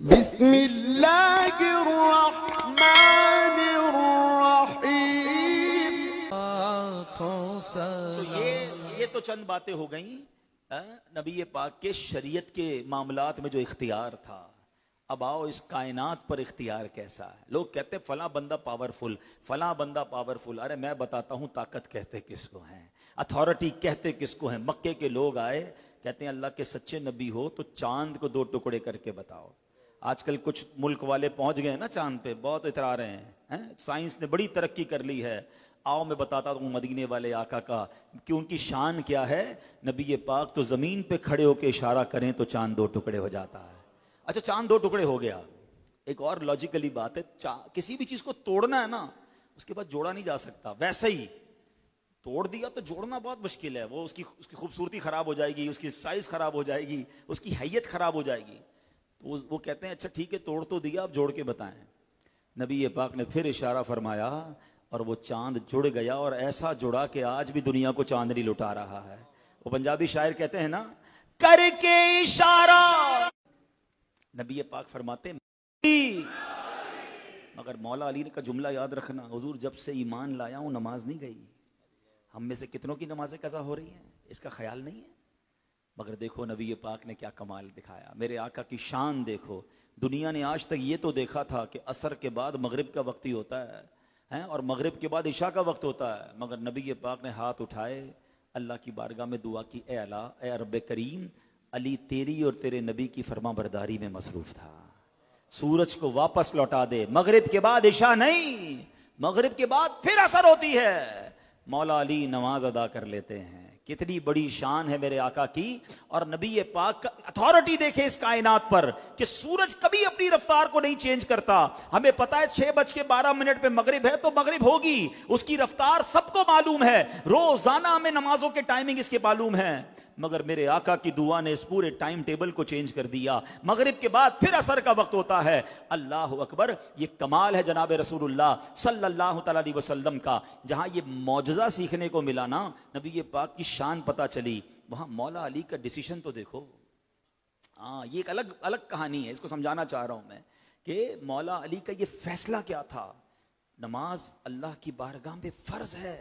بسم اللہ الرحمن الرحیم۔ تو یہ تو چند باتیں ہو گئیں نبی پاک کے شریعت کے معاملات میں جو اختیار تھا۔ اب آؤ اس کائنات پر اختیار کیسا ہے۔ لوگ کہتے ہیں فلاں بندہ پاورفل، فلاں بندہ پاورفل۔ ارے میں بتاتا ہوں طاقت کہتے کس کو ہیں، اتھارٹی کہتے کس کو ہیں۔ مکے کے لوگ آئے کہتے ہیں اللہ کے سچے نبی ہو تو چاند کو دو ٹکڑے کر کے بتاؤ۔ آج کل کچھ ملک والے پہنچ گئے نا چاند پہ، بہت اترا رہے ہیں، سائنس نے بڑی ترقی کر لی ہے۔ آؤ میں بتاتا ہوں مدینے والے آقا کا کہ ان کی شان کیا ہے۔ نبی پاک تو زمین پہ کھڑے ہو کے اشارہ کریں تو چاند دو ٹکڑے ہو جاتا ہے۔ اچھا چاند دو ٹکڑے ہو گیا، ایک اور لاجیکلی بات ہے، کسی بھی چیز کو توڑنا ہے نا اس کے بعد جوڑا نہیں جا سکتا۔ ویسے ہی توڑ دیا تو جوڑنا بہت مشکل ہے، وہ اس کی خوبصورتی خراب ہو جائے گی، اس کی سائز خراب ہو جائے گی، اس کی حیت خراب ہو جائے گی۔ تو وہ کہتے ہیں اچھا ٹھیک ہے توڑ تو دیا، اب جوڑ کے بتائیں۔ نبی پاک نے پھر اشارہ فرمایا اور وہ چاند جڑ گیا، اور ایسا جڑا کہ آج بھی دنیا کو چاندنی لٹا رہا ہے۔ وہ پنجابی شاعر کہتے ہیں نا، کر کے اشارہ نبی پاک فرماتے مگر مولا علی کا جملہ یاد رکھنا، حضور جب سے ایمان لایا ہوں نماز نہیں گئی۔ ہم میں سے کتنوں کی نمازیں قضا ہو رہی ہیں اس کا خیال نہیں ہے، مگر دیکھو نبی پاک نے کیا کمال دکھایا۔ میرے آقا کی شان دیکھو۔ دنیا نے آج تک یہ تو دیکھا تھا کہ عصر کے بعد مغرب کا وقت ہی ہوتا ہے اور مغرب کے بعد عشاء کا وقت ہوتا ہے، مگر نبی پاک نے ہاتھ اٹھائے اللہ کی بارگاہ میں دعا کی، اے اللہ، اے رب کریم، علی تیری اور تیرے نبی کی فرما برداری میں مصروف تھا، سورج کو واپس لوٹا دے۔ مغرب کے بعد عشاء نہیں، مغرب کے بعد پھر عصر ہوتی ہے، مولا علی نماز ادا کر لیتے ہیں۔ کتنی بڑی شان ہے میرے آقا کی۔ اور نبی پاک کا اتھارٹی دیکھے اس کائنات پر کہ سورج کبھی اپنی رفتار کو نہیں چینج کرتا۔ ہمیں پتا ہے 6:12 پہ مغرب ہے تو مغرب ہوگی، اس کی رفتار سب کو معلوم ہے، روزانہ ہمیں نمازوں کے ٹائمنگ اس کے معلوم ہے، مگر میرے آقا کی دعا نے اس پورے ٹائم ٹیبل کو چینج کر دیا۔ مغرب کے بعد پھر عصر کا وقت ہوتا ہے۔ اللہ اکبر، یہ کمال ہے جناب رسول اللہ صلی اللہ تعالی علیہ وسلم کا۔ جہاں یہ معجزہ سیکھنے کو ملا نا، نبی پاک کی شان پتہ چلی، وہاں مولا علی کا ڈیسیشن تو دیکھو۔ یہ ایک الگ کہانی ہے، اس کو سمجھانا چاہ رہا ہوں میں کہ مولا علی کا یہ فیصلہ کیا تھا۔ نماز اللہ کی بارگاہ میں فرض ہے،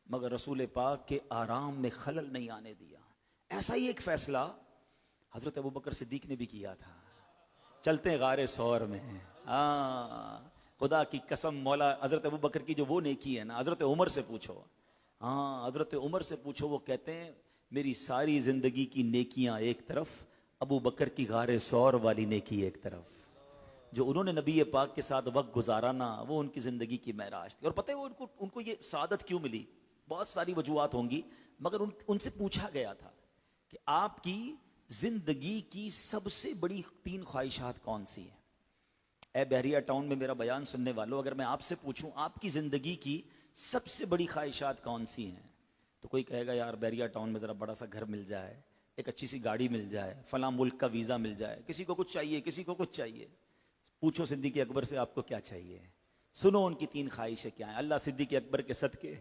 مگر رسول پاک کے آرام میں خلل نہیں آنے دیا۔ ایسا ہی ایک فیصلہ حضرت ابوبکر صدیق نے بھی کیا تھا۔ چلتے ہیں غار ثور میں، خدا کی قسم، مولا حضرت ابوبکر کی جو وہ نیکی ہے نا، حضرت عمر سے پوچھو، حضرت عمر سے پوچھو، وہ کہتے ہیں میری ساری زندگی کی نیکیاں ایک طرف، ابوبکر کی غار ثور والی نیکی ایک طرف۔ جو انہوں نے نبی پاک کے ساتھ وقت گزارا نا، وہ ان کی زندگی کی معراج تھی۔ اور پتہ ہے وہ ان کو یہ سعادت کیوں ملی؟ بہت ساری وجوہات ہوں گی، مگر ان سے پوچھا گیا تھا کہ آپ کی زندگی کی سب سے بڑی 3 خواہشات کون سی ہیں؟ اے بحریہ ٹاؤن میں میرا بیان سننے والوں، اگر میں آپ سے پوچھوں آپ کی زندگی کی سب سے بڑی خواہشات کون سی ہیں، تو کوئی کہے گا یار بحریہ ٹاؤن میں ذرا بڑا سا گھر مل جائے، ایک اچھی سی گاڑی مل جائے، فلاں ملک کا ویزا مل جائے، کسی کو کچھ چاہیے، کسی کو کچھ چاہیے۔ پوچھو صدیق اکبر سے آپ کو کیا چاہیے، سنو ان کی 3 خواہشیں کیا ہیں۔ اللہ صدیق اکبر کے صدقے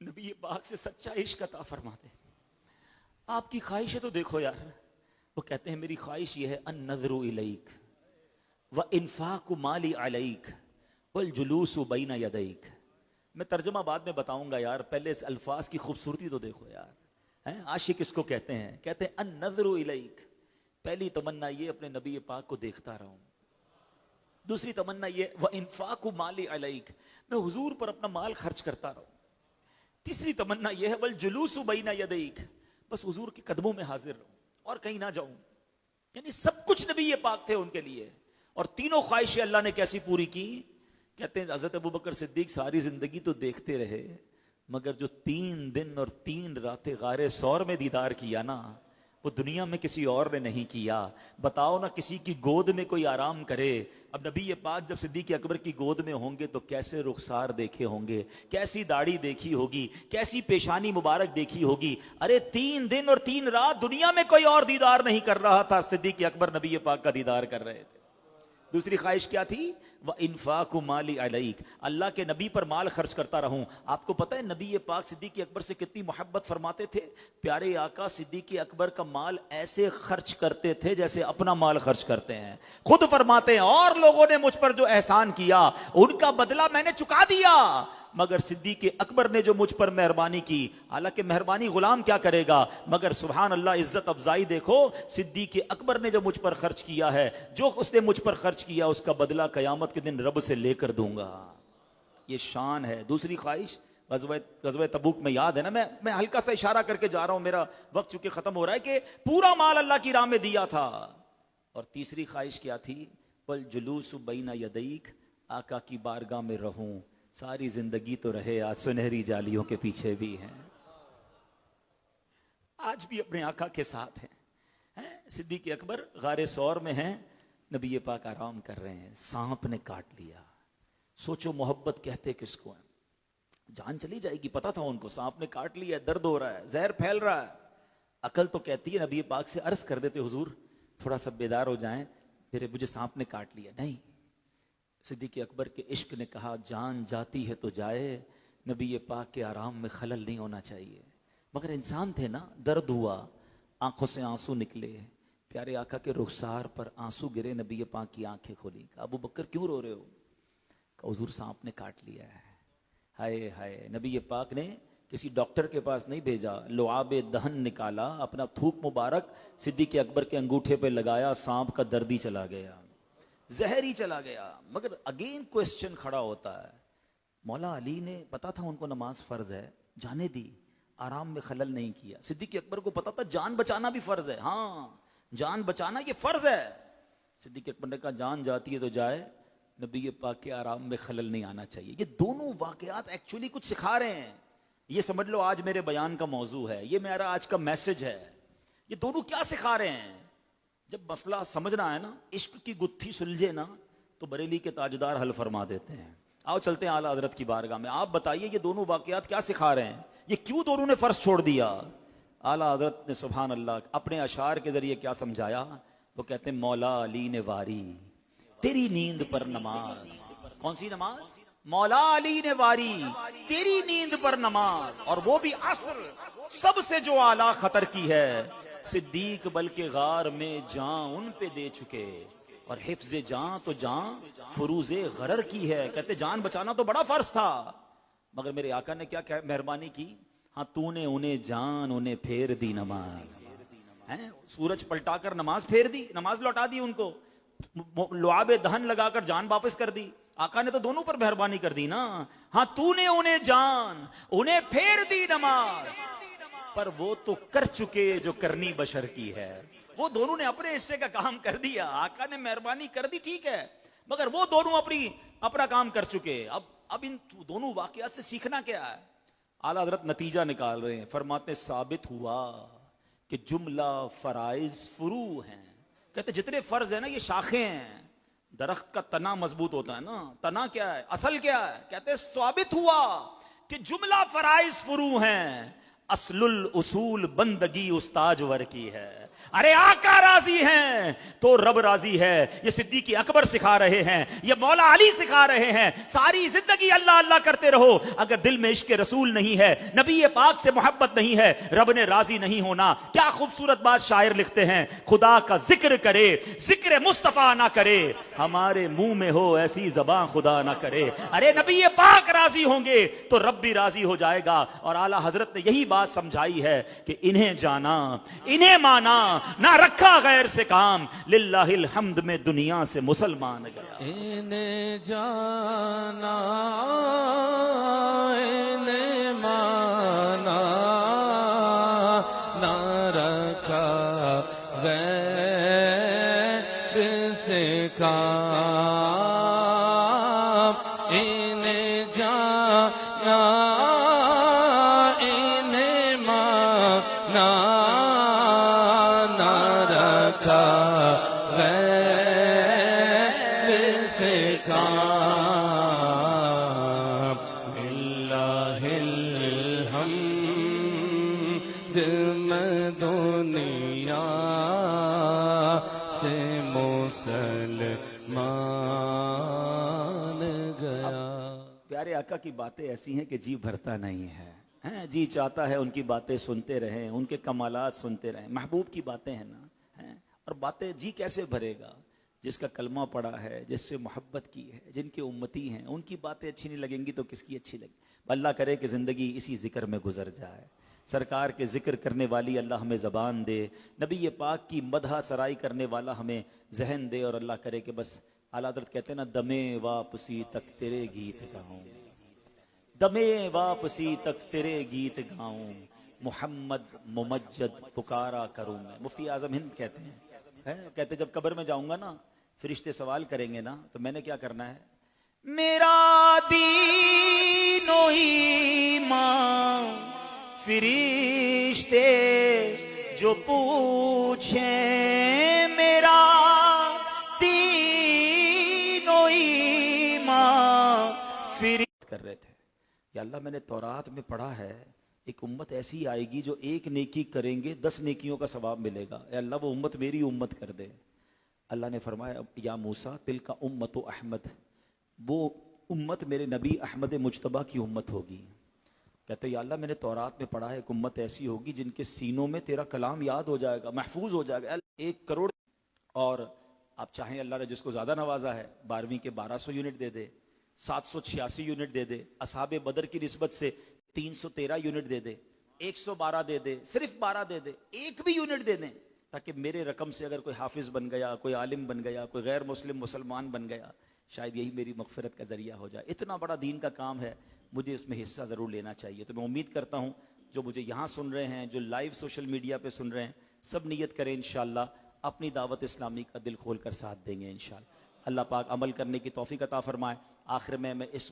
نبی پاک سے سچا عشق عطا فرما دے۔ آپ کی خواہشیں تو دیکھو یار، وہ کہتے ہیں میری خواہش یہ ہے النظر الیک وانفاق مالی علیک والجلوس بین یدیک۔ میں ترجمہ بعد میں بتاؤں گا یار، پہلے اس الفاظ کی خوبصورتی تو دیکھو یار۔ عاشق اس کو کہتے ہیں النظر الیک۔ پہلی تمنا یہ اپنے نبی پاک کو دیکھتا رہوں، دوسری تمنا یہ وانفاق مالی علیک، میں حضور پر اپنا مال خرچ کرتا رہوں، تیسری تمنا یہ ہے والجلوس بین یدیک، بس حضور کے قدموں میں حاضر رہوں اور کہیں نہ جاؤں۔ یعنی سب کچھ نبی یہ پاک تھے ان کے لیے۔ اور تینوں خواہشیں اللہ نے کیسی پوری کی؟ کہتے ہیں حضرت ابوبکر صدیق ساری زندگی تو دیکھتے رہے، مگر جو 3 دن اور 3 راتیں غار ثور میں دیدار کیا نا، وہ دنیا میں کسی اور نے نہیں کیا۔ بتاؤ نا کسی کی گود میں کوئی آرام کرے۔ اب نبی پاک جب صدیق اکبر کی گود میں ہوں گے تو کیسے رخسار دیکھے ہوں گے، کیسی داڑھی دیکھی ہوگی، کیسی پیشانی مبارک دیکھی ہوگی۔ ارے 3 دن اور 3 رات دنیا میں کوئی اور دیدار نہیں کر رہا تھا، صدیق اکبر نبی پاک کا دیدار کر رہے تھے۔ دوسری خواہش کیا تھی؟ وَإِنفَاقُ مَالِ عَلَيْكَ، اللہ کے نبی پر مال خرچ کرتا رہوں. آپ کو پتہ ہے نبی پاک صدیق اکبر سے کتنی محبت فرماتے تھے؟ پیارے آقا صدیق اکبر کا مال ایسے خرچ کرتے تھے جیسے اپنا مال خرچ کرتے ہیں. خود فرماتے ہیں اور لوگوں نے مجھ پر جو احسان کیا ان کا بدلہ میں نے چکا دیا، مگر صدیق اکبر نے جو مجھ پر مہربانی کی، حالانکہ مہربانی غلام کیا کرے گا، مگر سبحان اللہ عزت افزائی دیکھو، صدیق اکبر نے جو مجھ پر خرچ کیا ہے، جو اس نے مجھ پر خرچ کیا اس کا بدلہ قیامت کے دن رب سے لے کر دوں گا. یہ شان ہے. دوسری خواہش غزوہ تبوک میں یاد ہے نا، میں ہلکا سا اشارہ کر کے جا رہا ہوں، میرا وقت چونکہ ختم ہو رہا ہے، کہ پورا مال اللہ کی راہ میں دیا تھا. اور تیسری خواہش کیا تھی؟ والجلوس بین یدیک، آقا کی بارگاہ میں رہوں. ساری زندگی تو رہے، آج سنہری جالیوں کے پیچھے بھی ہیں، آج بھی اپنے آقا کے ساتھ ہیں. صدیق اکبر غار ثور میں ہیں، نبی پاک آرام کر رہے ہیں، سانپ نے کاٹ لیا. سوچو محبت کہتے کس کو ہیں؟ جان چلی جائے گی، پتا تھا ان کو سانپ نے کاٹ لیا، درد ہو رہا ہے، زہر پھیل رہا ہے. عقل تو کہتی ہے نبی پاک سے عرض کر دیتے حضور تھوڑا سا بیدار ہو جائیں، پھر مجھے سانپ نے کاٹ لیا. نہیں، صدیق اکبر کے عشق نے کہا جان جاتی ہے تو جائے، نبی پاک کے آرام میں خلل نہیں ہونا چاہیے. مگر انسان تھے نا، درد ہوا، آنکھوں سے آنسو نکلے، پیارے آقا کے رخسار پر آنسو گرے، نبی پاک کی آنکھیں کھولی. ابو بکر کیوں رو رہے ہو؟ کہ حضور سانپ نے کاٹ لیا ہے. ہائے ہائے، نبی پاک نے کسی ڈاکٹر کے پاس نہیں بھیجا، لعاب دہن نکالا، اپنا تھوک مبارک صدیق اکبر کے انگوٹھے پہ لگایا، سانپ کا درد ہی چلا گیا، زہر ہی چلا گیا. مگر اگین کوسچن کھڑا ہوتا ہے، مولا علی نے پتا تھا ان کو نماز فرض ہے، جانے دی، آرام میں خلل نہیں کیا. صدیق اکبر کو پتا تھا جان بچانا بھی فرض ہے، ہاں جان بچانا یہ فرض ہے. صدیق اکبر نے کہا جان جاتی ہے تو جائے، نبی پاک کے آرام میں خلل نہیں آنا چاہیے. یہ دونوں واقعات ایکچولی کچھ سکھا رہے ہیں. یہ سمجھ لو آج میرے بیان کا موضوع ہے، یہ میرا آج کا میسج ہے. یہ دونوں کیا سکھا رہے ہیں؟ جب مسئلہ سمجھنا ہے نا، عشق کی گتھی سلجھے نا، تو بریلی کے تاجدار حل فرما دیتے ہیں. آؤ چلتے ہیں اعلیٰ حضرت کی بارگاہ میں. آپ بتائیے یہ دونوں واقعات کیا سکھا رہے ہیں؟ یہ کیوں دونوں نے فرض چھوڑ دیا؟ اعلیٰ حضرت نے سبحان اللہ اپنے اشعار کے ذریعے کیا سمجھایا؟ وہ کہتے ہیں مولا علی نے واری تیری نیند پر نماز. کون سی نماز؟ مولا علی نے واری تیری نیند پر نماز، اور وہ بھی عصر، سب سے جو اعلیٰ خطر کی ہے. صدیق بلکہ غار میں جان ان پہ دے چکے، اور حفظ جان تو جان فروز غرر کی ہے. کہتے جان بچانا تو بڑا فرض تھا، مگر میرے آقا نے کیا مہربانی کی؟ ہاں تو نے انہیں جان انہیں پھیر دی نماز. سورج پلٹا کر نماز پھیر دی، نماز لوٹا دی ان کو، لعاب دہن لگا کر جان واپس کر دی. آقا نے تو دونوں پر مہربانی کر دی نا. ہاں تو نے انہیں جان انہیں پھیر دی نماز، پر وہ تو کر چکے جو کرنی بشر کی ہے. وہ دونوں نے اپنے حصے کا کام کر دیا، آقا نے مہربانی کر دی ٹھیک ہے، مگر وہ دونوں اپنا کام کر چکے. اب ان دونوں واقعات سے سیکھنا کیا ہے؟ اعلیٰ حضرت نتیجہ نکال رہے ہیں، فرماتے ثابت ہوا کہ جملہ فرائض فروع ہیں. کہتے جتنے فرض ہیں نا یہ شاخیں ہیں. درخت کا تنا مضبوط ہوتا ہے نا، تنا کیا ہے، اصل کیا ہے؟ کہتے ثابت ہوا کہ جملہ فرائض فروع ہیں، اصل الاصول بندگی استاجور کی ہے. ارے آقا راضی ہیں تو رب راضی ہے. یہ صدیق اکبر سکھا رہے ہیں، یہ مولا علی سکھا رہے ہیں. ساری زندگی اللہ اللہ کرتے رہو، اگر دل میں عشق رسول نہیں ہے، نبی پاک سے محبت نہیں ہے، رب نے راضی نہیں ہونا. کیا خوبصورت بات شاعر لکھتے ہیں، خدا کا ذکر کرے ذکر مصطفیٰ نہ کرے، ہمارے منہ میں ہو ایسی زبان خدا نہ کرے. ارے نبی پاک راضی ہوں گے تو رب بھی راضی ہو جائے گا. اور اعلیٰ حضرت نے یہی بات سمجھائی ہے کہ انہیں جانا انہیں مانا، نہ رکھا غیر سے کام، للہ الحمد میں دنیا سے مسلمان گیا. انہیں جانا انہیں مانا، نہ رکھا غیر سے کام. انہیں جانا انہیں مانا، غیر سے کام. للہ الحمد میں دنیا سے مسلمان گیا. پیارے آقا کی باتیں ایسی ہیں کہ جی بھرتا نہیں ہے. جی چاہتا ہے ان کی باتیں سنتے رہیں, ان کے کمالات سنتے رہیں. محبوب کی باتیں ہیں نا, اور باتیں جی کیسے بھرے گا؟ جس کا کلمہ پڑا ہے, جس سے محبت کی ہے, جن کے امتی ہیں, ان کی باتیں اچھی نہیں لگیں گی تو کس کی اچھی لگی؟ اللہ کرے کہ زندگی اسی ذکر میں گزر جائے. سرکار کے ذکر کرنے والی اللہ ہمیں زبان دے, نبی پاک کی مدح سرائی کرنے والا ہمیں ذہن دے, اور اللہ کرے کہ بس اعلیٰ حضرت کہتے ہیں نا, دمے واپسی تک تیرے گیت گاؤں, دمے واپسی تک تیرے گیت گاؤں, محمد ممجد پکارا کروں میں. مفتی اعظم ہند کہتے ہیں, کہتے جب قبر میں جاؤں گا نا, فرشتے سوال کریں گے نا, تو میں نے کیا کرنا ہے؟ میرا دین و ایمان فرشتے جو پوچھیں, میرا دین و ایمان فرشتے کر رہے تھے. یا اللہ میں نے تورات میں پڑھا ہے ایک امت ایسی آئے گی جو ایک نیکی کریں گے 10 نیکیوں کا ثواب ملے گا. اے اللہ وہ امت میری امت کر دے. اللہ نے فرمایا یا موسیٰ تلک امت احمد, وہ امت میرے نبی احمد مجتبیٰ کی امت ہوگی. کہتے یا اللہ میں نے تورات میں پڑھا ہے ایک امت ایسی ہوگی جن کے سینوں میں تیرا کلام یاد ہو جائے گا, محفوظ ہو جائے گا. 1 کروڑ, اور آپ چاہیں اللہ نے جس کو زیادہ نوازا ہے 12ویں کے 1200 یونٹ دے دے, 786 یونٹ دے دے, اصحاب بدر کی نسبت سے 313 یونٹ دے دے, 112 دے دے, صرف 12 دے دے, ایک بھی یونٹ دے دیں, تاکہ میرے رقم سے اگر کوئی حافظ بن گیا, کوئی عالم بن گیا, کوئی غیر مسلم مسلمان بن گیا, شاید یہی میری مغفرت کا ذریعہ ہو جائے. اتنا بڑا دین کا کام ہے, مجھے اس میں حصہ ضرور لینا چاہیے. تو میں امید کرتا ہوں جو مجھے یہاں سن رہے ہیں, جو لائیو سوشل میڈیا پہ سن رہے ہیں, سب نیت کریں انشاءاللہ اپنی دعوت اسلامی کا دل کھول کر ساتھ دیں گے انشاءاللہ. اللہ پاک عمل کرنے کی توفیق عطا فرمائے. آخر میں اس